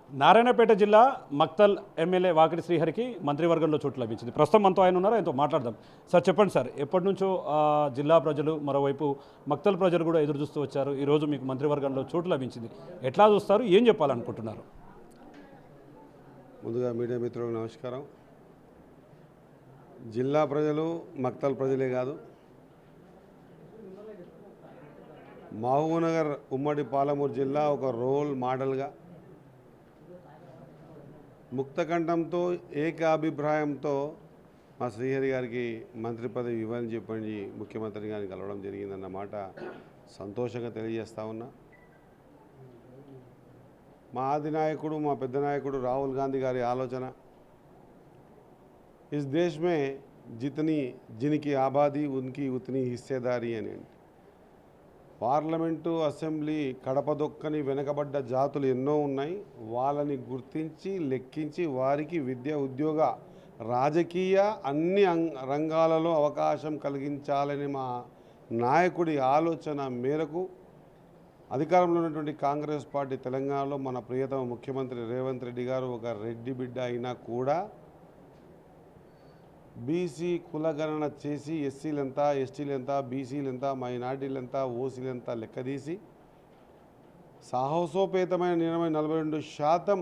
నారాయణపేట జిల్లా మక్తల్ ఎమ్మెల్యే వాకిటి శ్రీహరికి మంత్రివర్గంలో చోటు లభించింది. ప్రస్తుతం మనతో ఆయన ఉన్నారు, ఆయనతో మాట్లాడదాం. సార్ చెప్పండి సార్, ఎప్పటి నుంచో జిల్లా ప్రజలు, మరోవైపు మక్తల్ ప్రజలు కూడా ఎదురు చూస్తూ వచ్చారు. ఈరోజు మీకు మంత్రివర్గంలో చోటు లభించింది, ఎట్లా చూస్తారు, ఏం చెప్పాలనుకుంటున్నారు? ముందుగా మీడియా మిత్రులకు నమస్కారం. జిల్లా ప్రజలు మక్తల్ ప్రజలే కాదు, మహబూబ్నగర్ ఉమ్మడి పాలమూరు జిల్లా ఒక రోల్ మోడల్గా ముక్తకంఠంతో ఏకాభిప్రాయంతో మా శ్రీహరి గారికి మంత్రి పదవి ఇవ్వాలని చెప్పండి ముఖ్యమంత్రి గారిని కలవడం జరిగిందన్నమాట సంతోషంగా తెలియజేస్తా ఉన్నా. మా ఆది నాయకుడు, మా పెద్ద నాయకుడు రాహుల్ గాంధీ గారి ఆలోచన ఇస్ దేశ్ మే జితనీ జినికి ఆబాదీ ఉన్కి ఉతనీ హిస్సేదారీ అని. పార్లమెంటు, అసెంబ్లీ కడపదొక్కని వెనకబడ్డ జాతులు ఎన్నో ఉన్నాయి. వాళ్ళని గుర్తించి లెక్కించి వారికి విద్య, ఉద్యోగ, రాజకీయ అన్ని రంగాలలో అవకాశం కలిగించాలని మా నాయకుడి ఆలోచన మేరకు అధికారంలో ఉన్నటువంటి కాంగ్రెస్ పార్టీ తెలంగాణలో మన ప్రియతమ ముఖ్యమంత్రి రేవంత్ రెడ్డి గారు ఒక రెడ్డి బిడ్డ అయినా కూడా బీసీ కులగణన చేసి ఎస్సీలు ఎంత, ఎస్టీలు ఎంత, బీసీలు ఎంత, మైనార్టీలు ఎంత, ఓసీలు ఎంత లెక్కదీసి సాహసోపేతమైన నిర్ణయం 42%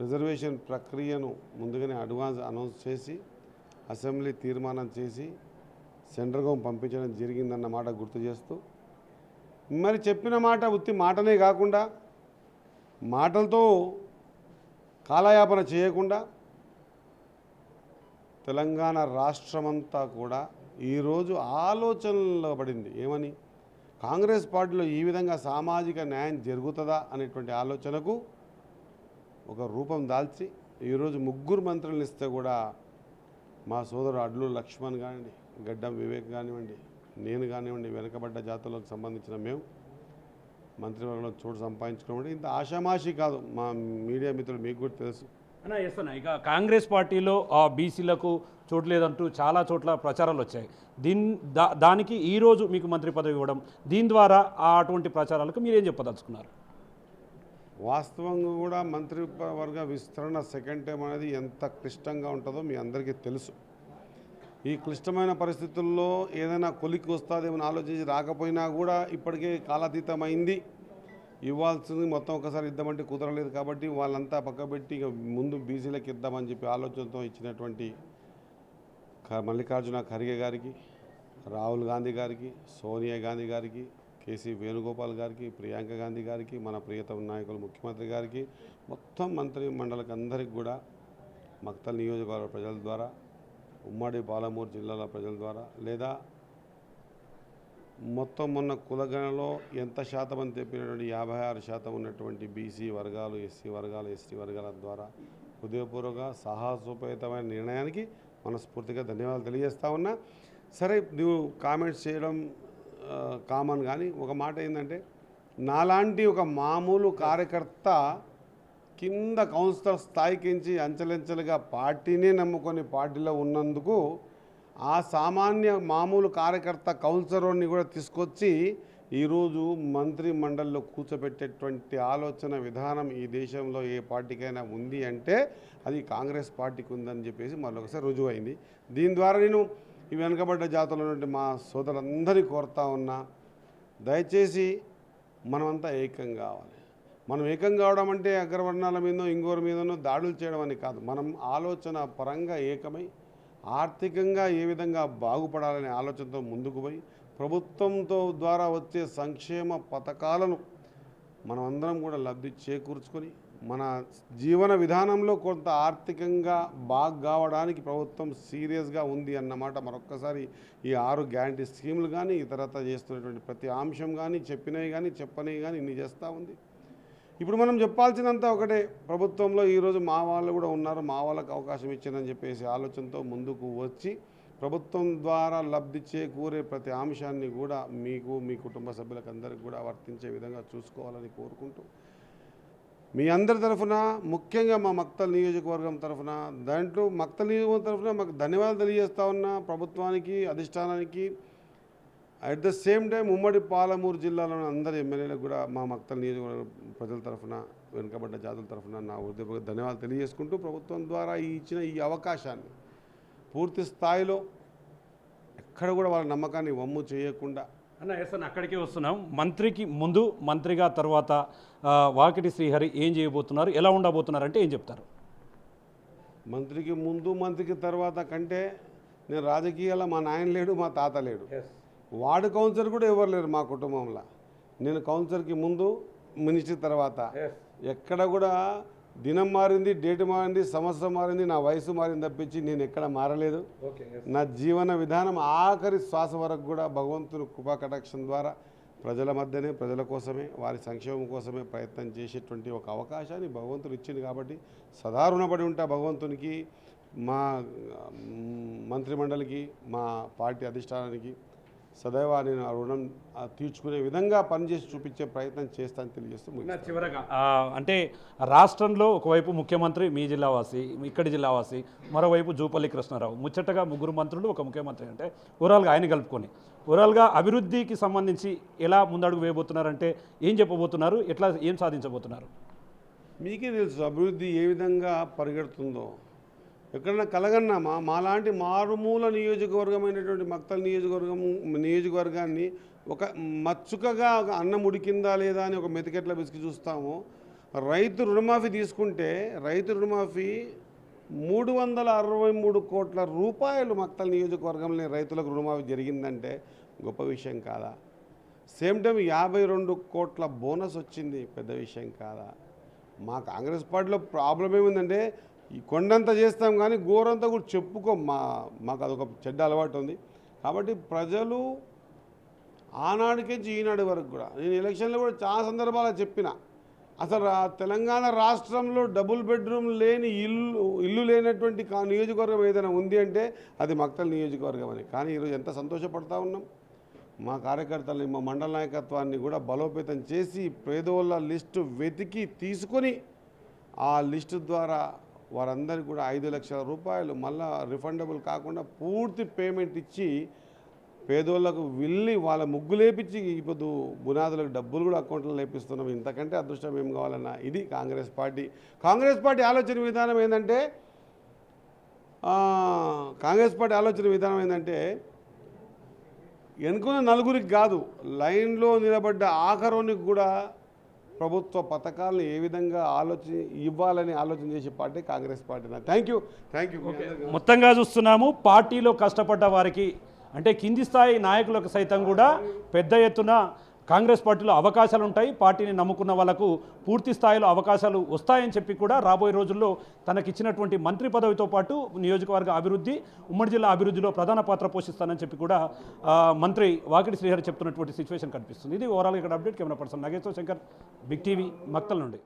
రిజర్వేషన్ ప్రక్రియను ముందుగానే అడ్వాన్స్ అనౌన్స్ చేసి అసెంబ్లీ తీర్మానం చేసి సెంట్రల్ పంపించడం జరిగిందన్నమాట గుర్తు చేస్తూ, మరి చెప్పిన మాట ఉత్తి మాటనే కాకుండా మాటలతో కాలయాపన చేయకుండా తెలంగాణ రాష్ట్రమంతా కూడా ఈరోజు ఆలోచనలో పడింది. ఏమని? కాంగ్రెస్ పార్టీలో ఈ విధంగా సామాజిక న్యాయం జరుగుతుందా అనేటువంటి ఆలోచనకు ఒక రూపం దాల్చి ఈరోజు 3 మంత్రులను ఇస్తే కూడా మా సోదరుడు అడ్లు లక్ష్మణ్ కానివ్వండి, గడ్డం వివేక్ కానివ్వండి, నేను కానివ్వండి, వెనుకబడ్డ జాతులకు సంబంధించిన మేము మంత్రివర్గంలో చోటు సంపాదించుకోవడం ఇంత ఆషామాషి కాదు. మా మీడియా మిత్రులు మీకు కూడా తెలుసు. ఇక కాంగ్రెస్ పార్టీలో బీసీలకు చోటు లేదంటూ చాలా చోట్ల ప్రచారాలు వచ్చాయి. దానికి ఈరోజు మీకు మంత్రి పదవి ఇవ్వడం, దీని ద్వారా అటువంటి ప్రచారాలకు మీరేం చెప్పదలుచుకున్నారు? వాస్తవంగా కూడా మంత్రివర్గ విస్తరణ సెకండ్ టైం అనేది ఎంత క్లిష్టంగా ఉంటుందో మీ అందరికీ తెలుసు. ఈ క్లిష్టమైన పరిస్థితుల్లో ఏదైనా కొలిక్కి వస్తుందేమని ఆలోచించి రాకపోయినా కూడా ఇప్పటికే కాలాతీతమైంది. ఇవ్వాల్సింది మొత్తం ఒకసారి ఇద్దామంటే కుదరలేదు కాబట్టి వాళ్ళంతా పక్కబెట్టి ఇక ముందు బీసీలకు ఇద్దామని చెప్పి ఆలోచనతో ఇచ్చినటువంటి మల్లికార్జున ఖర్గే గారికి, రాహుల్ గాంధీ గారికి, సోనియా గాంధీ గారికి, కేసీ వేణుగోపాల్ గారికి, ప్రియాంక గాంధీ గారికి, మన ప్రియతమ నాయకులు ముఖ్యమంత్రి గారికి, మొత్తం మంత్రి మండలికి అందరికీ కూడా మక్తల్ నియోజకవర్గ ప్రజల ద్వారా, ఉమ్మడి పాలమూరు జిల్లాల ప్రజల ద్వారా, లేదా మొత్తం మొన్న కులగణలో ఎంత శాతం అని చెప్పినటువంటి 56% ఉన్నటువంటి బీసీ వర్గాలు, ఎస్సీ వర్గాలు, ఎస్టీ వర్గాల ద్వారా హృదయపూర్వక సాహసోపేతమైన నిర్ణయానికి మనస్ఫూర్తిగా ధన్యవాదాలు తెలియజేస్తా ఉన్నా. సరే, నువ్వు కామెంట్స్ చేయడం కామన్, కానీ ఒక మాట ఏంటంటే, నాలాంటి ఒక మామూలు కార్యకర్త కింద కౌన్సిలర్ స్థాయికించి అంచెలంచెలుగా పార్టీనే నమ్ముకొని పార్టీలో ఉన్నందుకు ఆ సామాన్య మామూలు కార్యకర్త కౌన్సిలర్ని కూడా తీసుకొచ్చి ఈరోజు మంత్రి మండలిలో కూర్చోబెట్టేటువంటి ఆలోచన విధానం ఈ దేశంలో ఏ పార్టీకైనా ఉంది అంటే అది కాంగ్రెస్ పార్టీకి ఉందని చెప్పేసి మరొకసారి రుజువైంది. దీని ద్వారా నేను ఈ వెనుకబడ్డ జాతుల్లో ఉన్నటువంటి మా సోదరులందరినీ కోరుతా ఉన్నా, దయచేసి మనమంతా ఏకం కావాలి. మనం ఏకం కావడం అంటే అగ్రవర్ణాల మీదనో ఇంకోరి మీదనో దాడులు చేయడం అని కాదు. మనం ఆలోచన పరంగా ఏకమై ఆర్థికంగా ఏ విధంగా బాగుపడాలనే ఆలోచనతో ముందుకు పోయి ప్రభుత్వంతో ద్వారా వచ్చే సంక్షేమ పథకాలను మనమందరం కూడా లబ్ధి చేకూర్చుకొని మన జీవన విధానంలో కొంత ఆర్థికంగా బాగా కావడానికి ప్రభుత్వం సీరియస్గా ఉంది అన్నమాట మరొక్కసారి ఈ 6 గ్యారంటీ స్కీములు కానీ ఇతరత చేస్తున్నటువంటి ప్రతి అంశం కానీ చెప్పినవి కానీ చెప్పనివి కానీ ఇన్ని చేస్తూ ఉంది. ఇప్పుడు మనం చెప్పాల్సినంత ఒకటే, ప్రభుత్వంలో ఈరోజు మా వాళ్ళు కూడా ఉన్నారు, మా వాళ్ళకు అవకాశం ఇచ్చిందని చెప్పేసి ఆలోచనతో ముందుకు వచ్చి ప్రభుత్వం ద్వారా లబ్ధి చేకూరే ప్రతి అంశాన్ని కూడా మీకు, మీ కుటుంబ సభ్యులకు అందరికీ కూడా వర్తించే విధంగా చూసుకోవాలని కోరుకుంటూ మీ అందరి తరఫున, ముఖ్యంగా మా మక్తల్ నియోజకవర్గం తరఫున, దాంట్లో మక్తల్ నియోజకవర్గం తరఫున మాకు ధన్యవాదాలు తెలియజేస్తా ఉన్నా ప్రభుత్వానికి, అధిష్టానానికి, అట్ ద సేమ్ టైం ఉమ్మడి పాలమూరు జిల్లాలోని అందరి ఎమ్మెల్యేలకు కూడా మా మక్తల్ నియోజకవర్గ ప్రజల తరఫున, వెనుకబడ్డ జాతుల తరఫున నా హృదయపూర్వక ధన్యవాదాలు తెలియజేసుకుంటూ ప్రభుత్వం ద్వారా ఇచ్చిన ఈ అవకాశాన్ని పూర్తి స్థాయిలో ఎక్కడ కూడా వాళ్ళ నమ్మకాన్ని వమ్ము చేయకుండా ఎస్ అన్న, అక్కడికి వస్తున్నాం. మంత్రికి ముందు, మంత్రిగా తర్వాత వాకిటి శ్రీహరి ఏం చేయబోతున్నారు, ఎలా ఉండబోతున్నారు అంటే ఏం చెప్తారు? మంత్రికి ముందు మంత్రికి తర్వాత కంటే నేను రాజకీయాల్లో మా నాయన లేడు, మా తాత లేడు, వార్డు కౌన్సిలర్ కూడా ఎవరు లేరు మా కుటుంబంలో. నేను కౌన్సిలర్కి ముందు, మినిస్టర్ తర్వాత. ఎక్కడ కూడా దినం మారింది, డేట్ మారింది, సంవత్సరం మారింది, నా వయసు మారింది తప్పించి నేను ఎక్కడ మారలేదు. నా జీవన విధానం ఆఖరి శ్వాస వరకు కూడా భగవంతుని కృపా కటాక్షం ద్వారా ప్రజల మధ్యనే, ప్రజల కోసమే, వారి సంక్షేమం కోసమే ప్రయత్నం చేసేటువంటి ఒక అవకాశాన్ని భగవంతుడు ఇచ్చింది. కాబట్టి సదా రుణపడి ఉంటా భగవంతునికి, మా మంత్రిమండలికి, మా పార్టీ అధిష్టానానికి. సదైవ నేను ఆ రుణం తీర్చుకునే విధంగా పనిచేసి చూపించే ప్రయత్నం చేస్తానని తెలియజేస్తూ చివరగా అంటే రాష్ట్రంలో ఒకవైపు ముఖ్యమంత్రి మీ జిల్లావాసి, ఇక్కడి జిల్లావాసి, మరోవైపు జూపల్లి కృష్ణారావు, ముచ్చటగా ముగ్గురు మంత్రులు ఒక ముఖ్యమంత్రి అంటే ఓవరాల్గా ఆయన కలుపుకొని ఓవరాల్గా అభివృద్ధికి సంబంధించి ఎలా ముందడుగు వేయబోతున్నారంటే ఏం చెప్పబోతున్నారు, ఎట్లా ఏం సాధించబోతున్నారు? మీకే తెలుసు అభివృద్ధి ఏ విధంగా పరిగెడుతుందో. ఎక్కడన్నా కలగన్నామా? మాలాంటి మారుమూల నియోజకవర్గమైనటువంటి మక్తల్ నియోజకవర్గాన్ని ఒక మచ్చుకగా ఒక అన్నం ఉడికిందా లేదా అని ఒక మెతికెట్ల బిసికి చూస్తాము. రైతు రుణమాఫీ తీసుకుంటే రైతు రుణమాఫీ 363 కోట్ల రూపాయలు మక్తల్ నియోజకవర్గంలో రైతులకు రుణమాఫీ జరిగిందంటే గొప్ప విషయం కాదా? సేమ్ టైం 52 కోట్ల బోనస్ వచ్చింది, పెద్ద విషయం కాదా? మా కాంగ్రెస్ పార్టీలో ప్రాబ్లం ఏముందంటే ఈ కొండంతా చేస్తాం కానీ గోరంతా కూడా చెప్పుకోం. మాకు అదొక చెడ్డ అలవాటు ఉంది. కాబట్టి ప్రజలు ఆనాడికించి ఈనాడు వరకు కూడా, నేను ఎలక్షన్లో కూడా చాలా సందర్భాలు చెప్పిన, అసలు తెలంగాణ రాష్ట్రంలో డబుల్ బెడ్రూమ్ లేని ఇల్లు లేనటువంటి నియోజకవర్గం ఏదైనా ఉంది అంటే అది మక్తల్ నియోజకవర్గం అని. కానీ ఈరోజు ఎంత సంతోషపడతా ఉన్నాం. మా కార్యకర్తలని, మా మండల నాయకత్వాన్ని కూడా బలోపేతం చేసి పేదోళ్ళ లిస్టు వెతికి తీసుకొని ఆ లిస్టు ద్వారా వారందరికీ కూడా 5 లక్షల రూపాయలు మళ్ళా రిఫండబుల్ కాకుండా పూర్తి పేమెంట్ ఇచ్చి పేదోళ్లకు వెళ్ళి వాళ్ళ ముగ్గు లేపించి ఇప్పుడు బునాదులకు డబ్బులు కూడా అకౌంట్లో లేపిస్తున్నాం. ఇంతకంటే అదృష్టం ఏం కావాలన్నా? ఇది కాంగ్రెస్ పార్టీ ఆలోచన విధానం ఏంటంటే ఎన్నుకున్న నలుగురికి కాదు, లైన్లో నిలబడ్డ ఆఖరోనికి కూడా ప్రభుత్వ పథకాలను ఏ విధంగా ఇవ్వాలని ఆలోచన చేసే party Congress party. Thank you. మొత్తంగా చూస్తున్నాము, పార్టీలో కష్టపడ్డ వారికి అంటే కింది స్థాయి నాయకులకు సైతం కూడా పెద్ద ఎత్తున కాంగ్రెస్ పార్టీలో అవకాశాలు ఉంటాయి. పార్టీని నమ్ముకున్న వాళ్ళకు పూర్తి స్థాయిలో అవకాశాలు వస్తాయని చెప్పి కూడా రాబోయే రోజుల్లో తనకిచ్చినటువంటి మంత్రి పదవితో పాటు నియోజకవర్గ అభివృద్ధి, ఉమ్మడి జిల్లా అభివృద్ధిలో ప్రధాన పాత్ర పోషిస్తానని చెప్పి కూడా మంత్రి వాకిటి శ్రీహరి చెప్తున్నటువంటి సిచ్యువేషన్ కనిపిస్తుంది. ఇది ఓవరాల్గా ఇక్కడ update. Camera person Nageswara Shankar, big TV, Maktal నుండి.